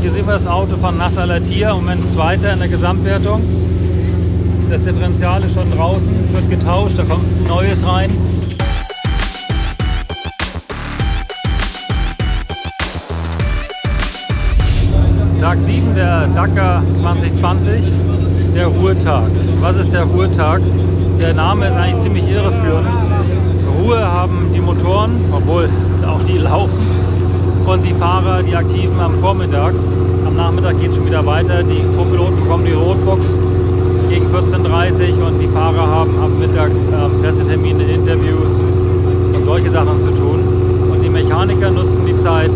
Hier sehen wir das Auto von Nasser Al-Attiyah, im Moment Zweiter in der Gesamtwertung. Das Differential ist schon draußen, wird getauscht, da kommt ein neues rein. Tag 7 der Dakar 2020, der Ruhetag. Was ist der Ruhetag? Der Name ist eigentlich ziemlich irreführend. Ruhe haben die Motoren, obwohl auch die laufen, und die Fahrer, die Aktiven am Vormittag. Am Nachmittag geht es schon wieder weiter. Die Co-Piloten bekommen die Rotbox gegen 14:30 Uhr und die Fahrer haben ab Mittag Pressetermine, Interviews und solche Sachen zu tun. Und die Mechaniker nutzen die Zeit,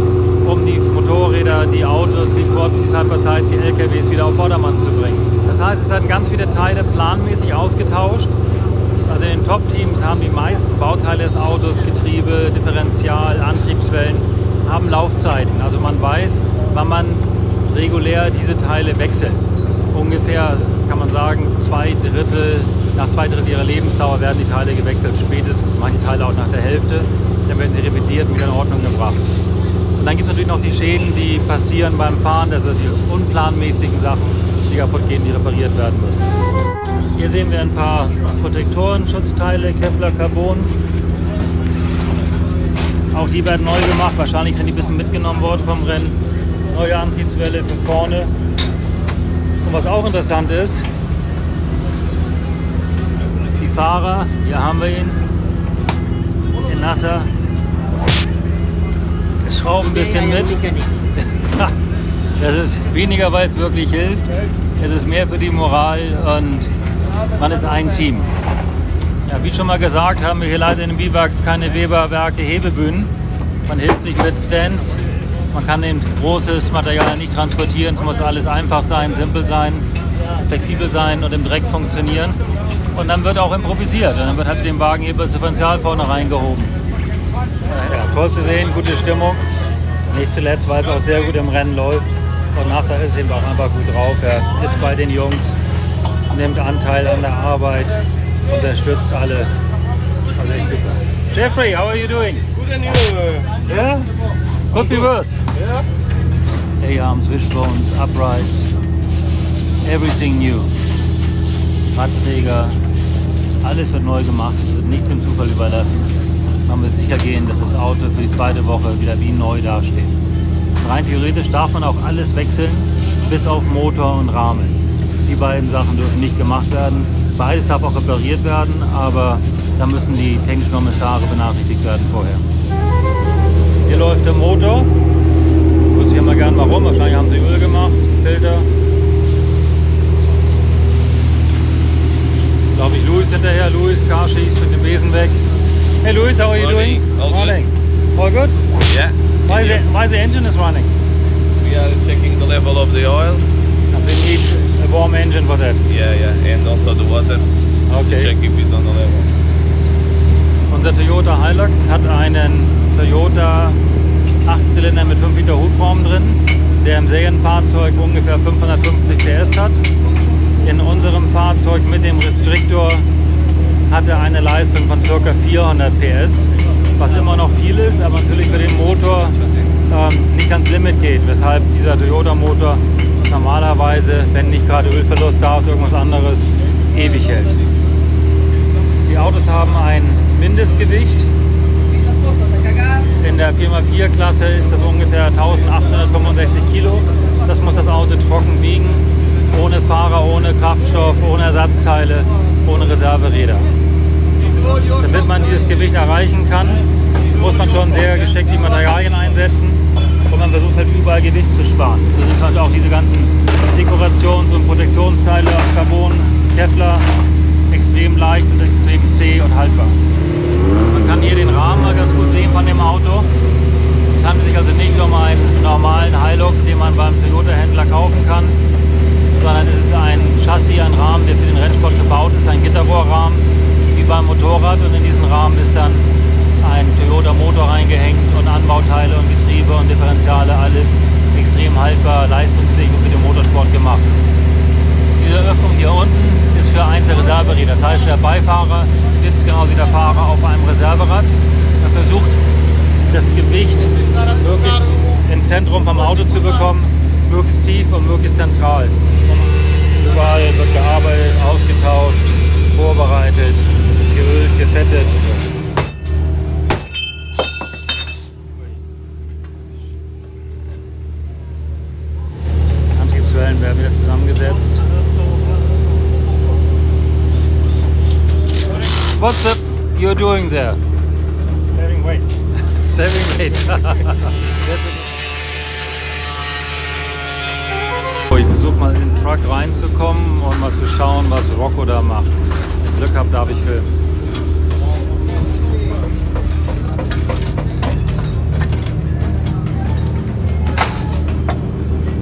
um die Motorräder, die Autos, die Quads, die Side-by-Sides, die LKWs wieder auf Vordermann zu bringen. Das heißt, es werden ganz viele Teile planmäßig ausgetauscht. Also in den Top-Teams haben die meisten Bauteile des Autos, Getriebe, Differential, Antriebswellen, haben Laufzeiten. Also man weiß, wann man regulär diese Teile wechselt. Ungefähr, kann man sagen, nach 2/3 ihrer Lebensdauer werden die Teile gewechselt. Spätestens manche Teile auch nach der Hälfte. Dann werden sie revidiert und wieder in Ordnung gebracht. Und dann gibt es natürlich noch die Schäden, die passieren beim Fahren. Das sind die unplanmäßigen Sachen, die kaputt gehen, die repariert werden müssen. Hier sehen wir ein paar Protektoren, Schutzteile, Kevlar Carbon. Auch die werden neu gemacht. Wahrscheinlich sind die ein bisschen mitgenommen worden vom Rennen. Neue Antriebswelle für vorne. Und was auch interessant ist, die Fahrer, hier haben wir ihn, den Nasser, schrauben ein bisschen mit. Das ist weniger, weil es wirklich hilft. Es ist mehr für die Moral und man ist ein Team. Ja, wie schon mal gesagt, haben wir hier leider in den Biwaks keine Weber-Werke Hebebühnen. Man hilft sich mit Stands. Man kann den großes Material nicht transportieren. Es muss alles einfach sein, simpel sein, flexibel sein und im Dreck funktionieren. Und dann wird auch improvisiert. Und dann wird halt mit dem Wagenheber das Differential vorne reingehoben. Ja, toll zu sehen, gute Stimmung. Nicht zuletzt, weil es auch sehr gut im Rennen läuft. Und Nasser ist eben auch einfach gut drauf. Er ist bei den Jungs, nimmt Anteil an der Arbeit, unterstützt alle. Also echt super. Jeffrey, how are you doing? Good and you? Yeah? Could be worse. Yeah. A-arms, wishbones, uprights, everything new. Radträger, alles wird neu gemacht, es wird nichts dem Zufall überlassen. Man wird sicher gehen, dass das Auto für die zweite Woche wieder wie neu dasteht. Rein theoretisch darf man auch alles wechseln, bis auf Motor und Rahmen. Die beiden Sachen dürfen nicht gemacht werden. Beides darf auch repariert werden, aber da müssen die technischen Kommissare benachrichtigt werden vorher. Hier läuft der Motor. Ich wüsste ja mal gern warum. Wahrscheinlich haben sie Öl gemacht, Filter. Glaube ich, Louis hinterher. Louis, Karschi, mit dem Besen weg. Hey Louis, how are you doing? All Morning. All good? Yeah. Why the engine is running? We are checking the level of the oil. We need a warm engine for that. Yeah, and also the water. Okay. Check if it's on the level. Unser Toyota Hilux hat einen Toyota 8-Zylinder mit 5 Liter Hubraum drin, der im Serienfahrzeug ungefähr 550 PS hat. In unserem Fahrzeug mit dem Restriktor hat er eine Leistung von ca. 400 PS, was immer noch viel ist, aber natürlich für den Motor nicht ans Limit geht, weshalb dieser Toyota-Motor normalerweise, wenn nicht gerade Ölverlust da ist, irgendwas anderes, ewig hält. Die Autos haben ein Mindestgewicht. In der 4x4-Klasse ist das ungefähr 1865 Kilo. Das muss das Auto trocken wiegen, ohne Fahrer, ohne Kraftstoff, ohne Ersatzteile, ohne Reserveräder. Damit man dieses Gewicht erreichen kann, muss man schon sehr geschickt die Materialien einsetzen und man versucht halt überall Gewicht zu sparen. Das sind halt auch diese ganzen Dekorations- und Protektionsteile aus Carbon, Kevlar, extrem leicht und extrem zäh und haltbar. Man kann hier den Rahmen mal ganz gut sehen von dem Auto. Es handelt sich also nicht um einen normalen Hilux, den man beim Toyota-Händler kaufen kann, sondern es ist ein Chassis, ein Rahmen, der für den Rennsport gebaut ist, ein Gitterrohrrahmen, wie beim Motorrad, und in diesen Rahmen ist dann ein Toyota-Motor reingehängt und Anbauteile und Getriebe und Differentiale, alles extrem haltbar, leistungsfähig und für den Motorsport gemacht. Diese Öffnung hier unten ist für eins der Reserveräder, das heißt, der Beifahrer sitzt genau wie der Fahrer auf einem Reserverad. Er versucht, das Gewicht wirklich ins Zentrum vom Auto zu bekommen möglichst tief und möglichst zentral. Überall wird gearbeitet, ausgetauscht, vorbereitet, geölt, gefettet. Antriebswellen werden wieder zusammengesetzt. What's up you're doing there? Saving weight. Saving weight. Ich versuche mal in den Truck reinzukommen und mal zu schauen, was Rocco da macht. Wenn ich Glück habe, darf ich filmen.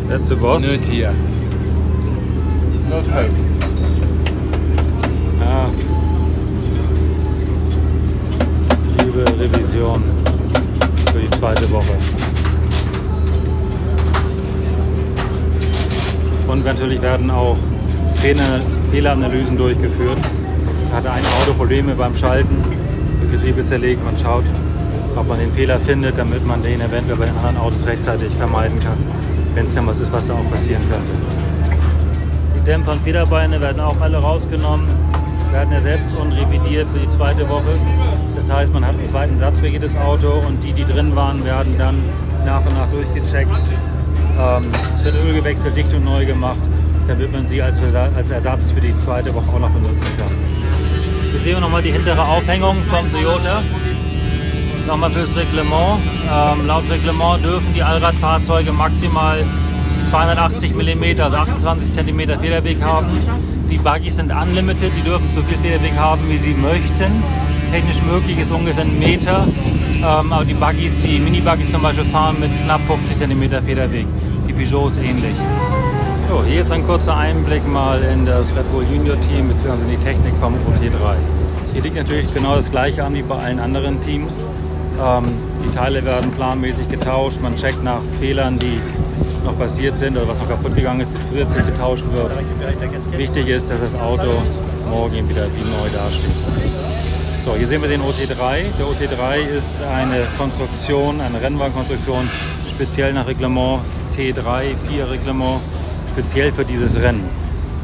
That's the boss. Not here. It's not hope. Ja. Betriebe, Revision für die zweite Woche. Und natürlich werden auch Fehleranalysen durchgeführt. Da hatte ein Auto Probleme beim Schalten, das Getriebe zerlegt. Man schaut, ob man den Fehler findet, damit man den eventuell bei den anderen Autos rechtzeitig vermeiden kann, wenn es dann was ist, was da auch passieren könnte. Die Dämpfer und Federbeine werden auch alle rausgenommen, werden ersetzt und revidiert für die zweite Woche. Das heißt, man hat einen zweiten Satz für jedes Auto und die drin waren, werden dann nach und nach durchgecheckt. Es wird Öl gewechselt, dicht und neu gemacht, damit man sie als Ersatz für die zweite Woche auch noch benutzen kann. Hier sehen wir nochmal die hintere Aufhängung vom Toyota. Nochmal fürs Reglement. Laut Reglement dürfen die Allradfahrzeuge maximal 280 mm, also 28 cm Federweg haben. Die Buggies sind unlimited, die dürfen so viel Federweg haben, wie sie möchten. Technisch möglich ist ungefähr 1 Meter. Aber die Buggies, die Mini-Buggies zum Beispiel, fahren mit knapp 50 cm Federweg. Die Peugeot ist ähnlich. So, hier jetzt ein kurzer Einblick mal in das Red Bull Junior Team bzw. in die Technik vom OT3. Hier liegt natürlich genau das gleiche an wie bei allen anderen Teams. Die Teile werden planmäßig getauscht, man checkt nach Fehlern, die noch passiert sind oder was noch kaputt gegangen ist, das zusätzlich getauscht wird. Wichtig ist, dass das Auto morgen wieder wie neu dasteht. So, hier sehen wir den OT3. Der OT3 ist eine Konstruktion, eine Rennwagenkonstruktion, speziell nach Reglement T3, 4 Reglement, speziell für dieses Rennen.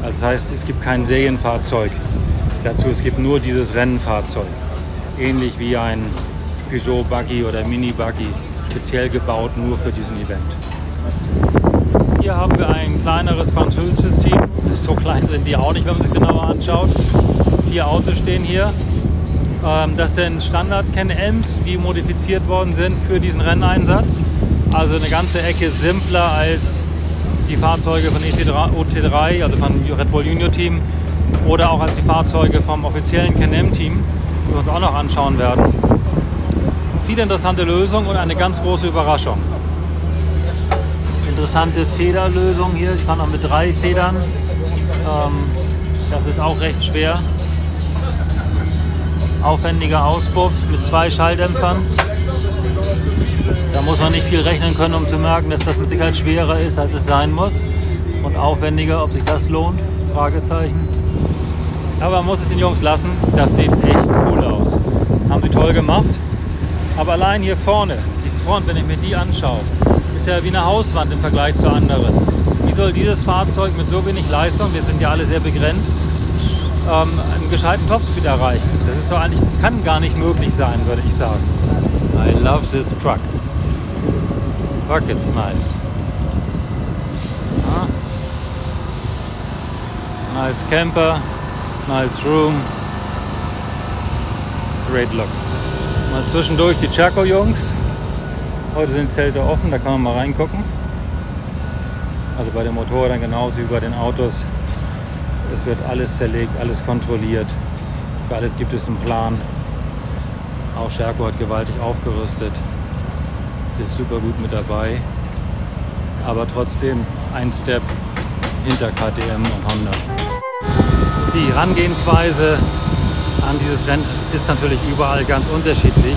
Das heißt, es gibt kein Serienfahrzeug dazu, es gibt nur dieses Rennfahrzeug. Ähnlich wie ein Peugeot Buggy oder Mini Buggy, speziell gebaut nur für diesen Event. Hier haben wir ein kleineres französisches Team. So klein sind die auch nicht, wenn man sich genauer anschaut. 4 Autos stehen hier. Das sind Standard-Can-Ams, die modifiziert worden sind für diesen Renneinsatz. Also eine ganze Ecke simpler als die Fahrzeuge von OT3, also von Red Bull Junior Team, oder auch als die Fahrzeuge vom offiziellen Can-Am Team, die wir uns auch noch anschauen werden. Viele interessante Lösungen und eine ganz große Überraschung. Interessante Federlösung hier, ich kann auch mit 3 Federn. Das ist auch recht schwer. Aufwendiger Auspuff mit 2 Schalldämpfern. Da muss man nicht viel rechnen können, um zu merken, dass das mit Sicherheit schwerer ist, als es sein muss. Und aufwendiger, ob sich das lohnt? Fragezeichen. Aber man muss es den Jungs lassen, das sieht echt cool aus. Haben sie toll gemacht. Aber allein hier vorne, die Front, wenn ich mir die anschaue, ist ja wie eine Hauswand im Vergleich zu anderen. Wie soll dieses Fahrzeug mit so wenig Leistung, wir sind ja alle sehr begrenzt, einen gescheiten Topspeed erreichen? Das ist doch eigentlich, kann gar nicht möglich sein, würde ich sagen. I love this truck. Fuck, it's nice. Ah. Nice camper, nice room, great look. Mal zwischendurch die Chaco-Jungs. Heute sind Zelte offen, da kann man mal reingucken. Also bei den Motorrädern genauso wie bei den Autos. Es wird alles zerlegt, alles kontrolliert. Für alles gibt es einen Plan. Auch Sherco hat gewaltig aufgerüstet. Ist super gut mit dabei. Aber trotzdem ein Step hinter KTM und Honda. Die Herangehensweise an dieses Rennen ist natürlich überall ganz unterschiedlich.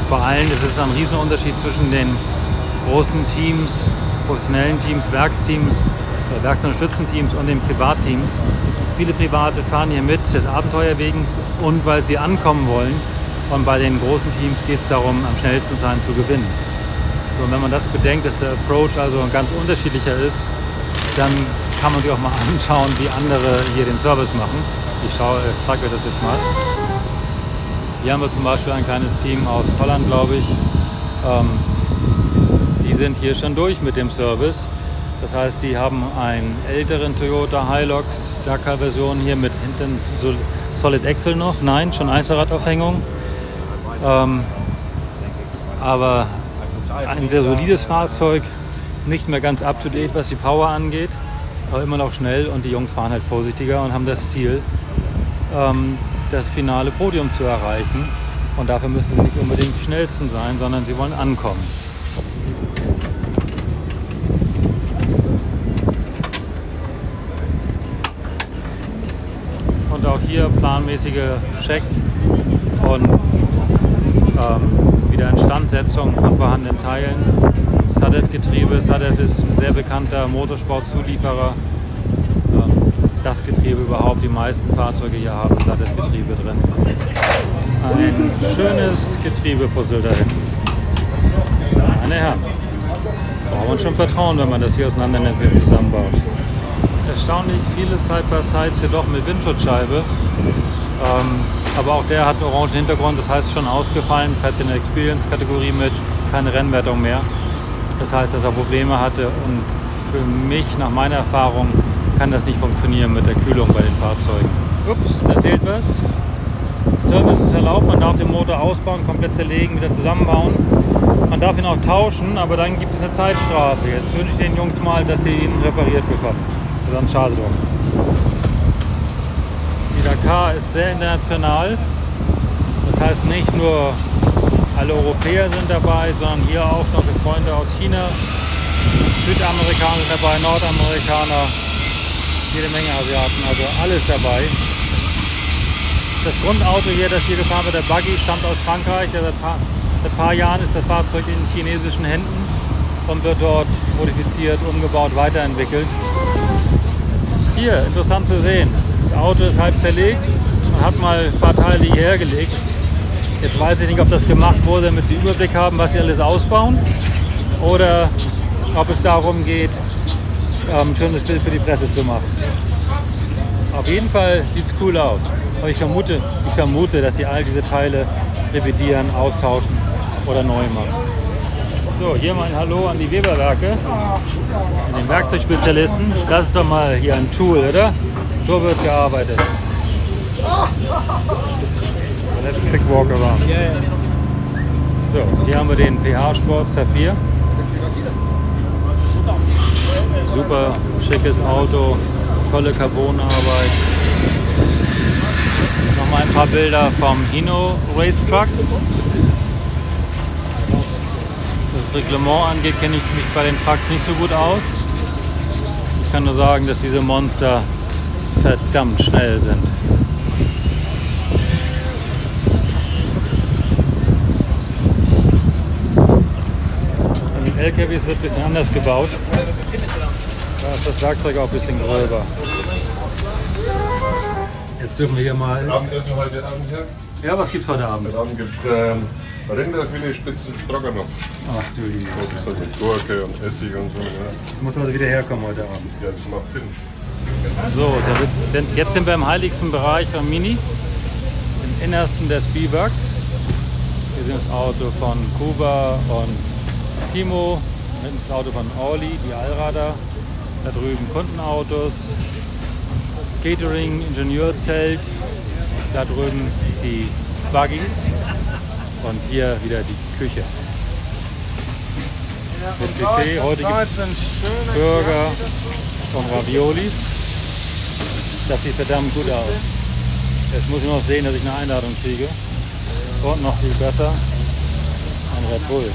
Vor allem ist es ein Riesenunterschied zwischen den großen Teams, professionellen Teams, Werksteams, Werksunterstützungsteams und den Privatteams. Viele Private fahren hier mit des Abenteuerwegens und weil sie ankommen wollen. Und bei den großen Teams geht es darum, am schnellsten sein zu gewinnen. So, und wenn man das bedenkt, dass der Approach also ein ganz unterschiedlicher ist, dann kann man sich auch mal anschauen, wie andere hier den Service machen. Ich zeige euch das jetzt mal. Hier haben wir zum Beispiel ein kleines Team aus Holland, glaube ich. Die sind hier schon durch mit dem Service. Das heißt, sie haben einen älteren Toyota Hilux Dakar-Version hier mit hinten Solid Axle noch. Nein, schon Einzelradaufhängung. Aber ein sehr solides Fahrzeug, nicht mehr ganz up-to-date, was die Power angeht, aber immer noch schnell, und die Jungs fahren halt vorsichtiger und haben das Ziel, das finale Podium zu erreichen. Und dafür müssen sie nicht unbedingt die schnellsten sein, sondern sie wollen ankommen. Und auch hier planmäßige Check und wieder Instandsetzung von vorhandenen Teilen. SADEF-Getriebe. SADEF ist ein sehr bekannter Motorsport-Zulieferer. Das Getriebe überhaupt, die meisten Fahrzeuge hier haben SADEF-Getriebe drin. Ein schönes Getriebepuzzle dahin. Meine Herren, braucht man schon Vertrauen, wenn man das hier auseinander nimmt und zusammenbaut. Erstaunlich viele Side-by-Sides hier doch mit Windschutzscheibe. Aber auch der hat einen orangen Hintergrund, das heißt schon ausgefallen, fährt in der Experience-Kategorie mit, keine Rennwertung mehr. Das heißt, dass er Probleme hatte, und für mich, nach meiner Erfahrung, kann das nicht funktionieren mit der Kühlung bei den Fahrzeugen. Ups, da fehlt was. Service ist erlaubt, man darf den Motor ausbauen, komplett zerlegen, wieder zusammenbauen. Man darf ihn auch tauschen, aber dann gibt es eine Zeitstrafe. Jetzt wünsche ich den Jungs mal, dass sie ihn repariert bekommen. Sonst schade drum. Die Dakar ist sehr international. Das heißt, nicht nur alle Europäer sind dabei, sondern hier auch noch Freunde aus China, Südamerikaner sind dabei, Nordamerikaner, jede Menge Asiaten, also alles dabei. Das Grundauto hier, das hier gefahren wird, der Buggy, stammt aus Frankreich. Seit ein paar Jahren ist das Fahrzeug in chinesischen Händen und wird dort modifiziert, umgebaut, weiterentwickelt. Hier, interessant zu sehen, das Auto ist halb zerlegt. Man hat mal ein paar Teile hierher gelegt. Jetzt weiß ich nicht, ob das gemacht wurde, damit sie Überblick haben, was sie alles ausbauen, oder ob es darum geht, ein schönes Bild für die Presse zu machen. Auf jeden Fall sieht es cool aus. Aber ich vermute, dass sie all diese Teile revidieren, austauschen oder neu machen. So, hier mal ein Hallo an die Weberwerke, an den Werkzeugspezialisten. Das ist doch mal hier ein Tool, oder? So wird gearbeitet. Let's quick walk around. So, hier haben wir den PH Sport Saphir. Super schickes Auto, tolle Carbonarbeit. Nochmal ein paar Bilder vom Hino Race Truck. Was das Reglement angeht, kenne ich mich bei den Trucks nicht so gut aus. Ich kann nur sagen, dass diese Monster verdammt schnell sind. LKWs wird ein bisschen anders gebaut. Da ist das Werkzeug auch ein bisschen gröber. Jetzt dürfen wir hier mal... Abendessen heute Abend hier? Ja, was gibt's heute Abend? Heute Abend gibt es Rinderfilet, Spitzen, Stroganoff. Ach du liebe Das ist halt mit Gurke und Essig und so. Ja. Ich muss also wieder herkommen heute Abend. Ja, das macht Sinn. So, jetzt sind wir im heiligsten Bereich von Mini, im Innersten des B-Works. Hier sind das Auto von Kuba und Timo, das Auto von Orly, die Allrader, da drüben Kundenautos, Catering, Ingenieurzelt, da drüben die Buggies und hier wieder die Küche. Mit Buffet, heute gibt es Burger und Raviolis. Das sieht verdammt gut aus. Jetzt muss ich noch sehen, dass ich eine Einladung kriege. Und noch viel besser, ein Red Bull.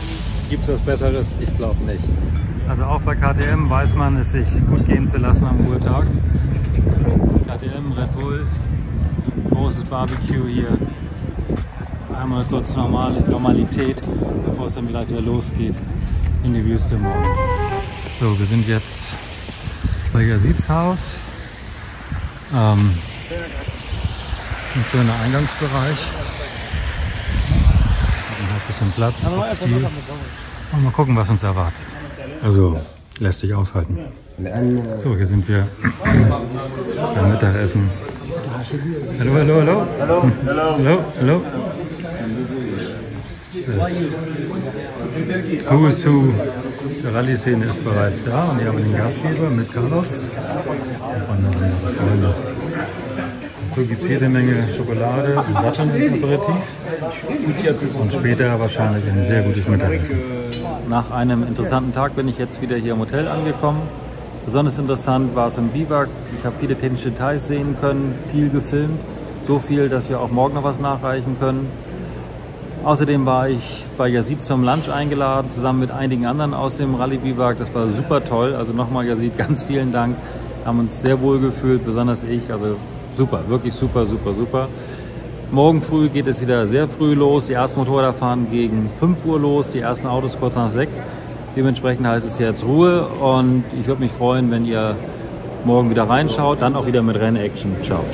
Gibt es was Besseres? Ich glaube nicht. Also auch bei KTM weiß man, es sich gut gehen zu lassen am Ruhetag. KTM, Red Bull, großes Barbecue hier. Einmal kurz Normalität, bevor es dann wieder losgeht in die Wüste morgen. So, wir sind jetzt bei Yazid's Haus. Ein schöner Eingangsbereich. Ein bisschen Platz, Stil. Mal gucken, was uns erwartet. Also, lässt sich aushalten. So, hier sind wir beim Mittagessen. Hallo, hallo, hallo. Hallo, hallo. Hallo, hallo. Who's Who der Rallye-Szene ist bereits da und hier haben wir den Gastgeber mit Carlos und andere Freunde. So gibt es jede Menge Schokolade und Datteln als Aperitif und später wahrscheinlich ein sehr gutes Mittagessen. Nach einem interessanten Tag bin ich jetzt wieder hier im Hotel angekommen. Besonders interessant war es im Biwak. Ich habe viele technische Details sehen können, viel gefilmt. So viel, dass wir auch morgen noch was nachreichen können. Außerdem war ich bei Yazid zum Lunch eingeladen, zusammen mit einigen anderen aus dem Rallye-Biwak. Das war super toll. Also nochmal Yazid, ganz vielen Dank. Haben uns sehr wohl gefühlt, besonders ich. Also super, wirklich super, super, super. Morgen früh geht es wieder sehr früh los. Die ersten Motorräder fahren gegen 5 Uhr los, die ersten Autos kurz nach 6. Dementsprechend heißt es jetzt Ruhe und ich würde mich freuen, wenn ihr morgen wieder reinschaut, dann auch wieder mit Rennaction. Ciao.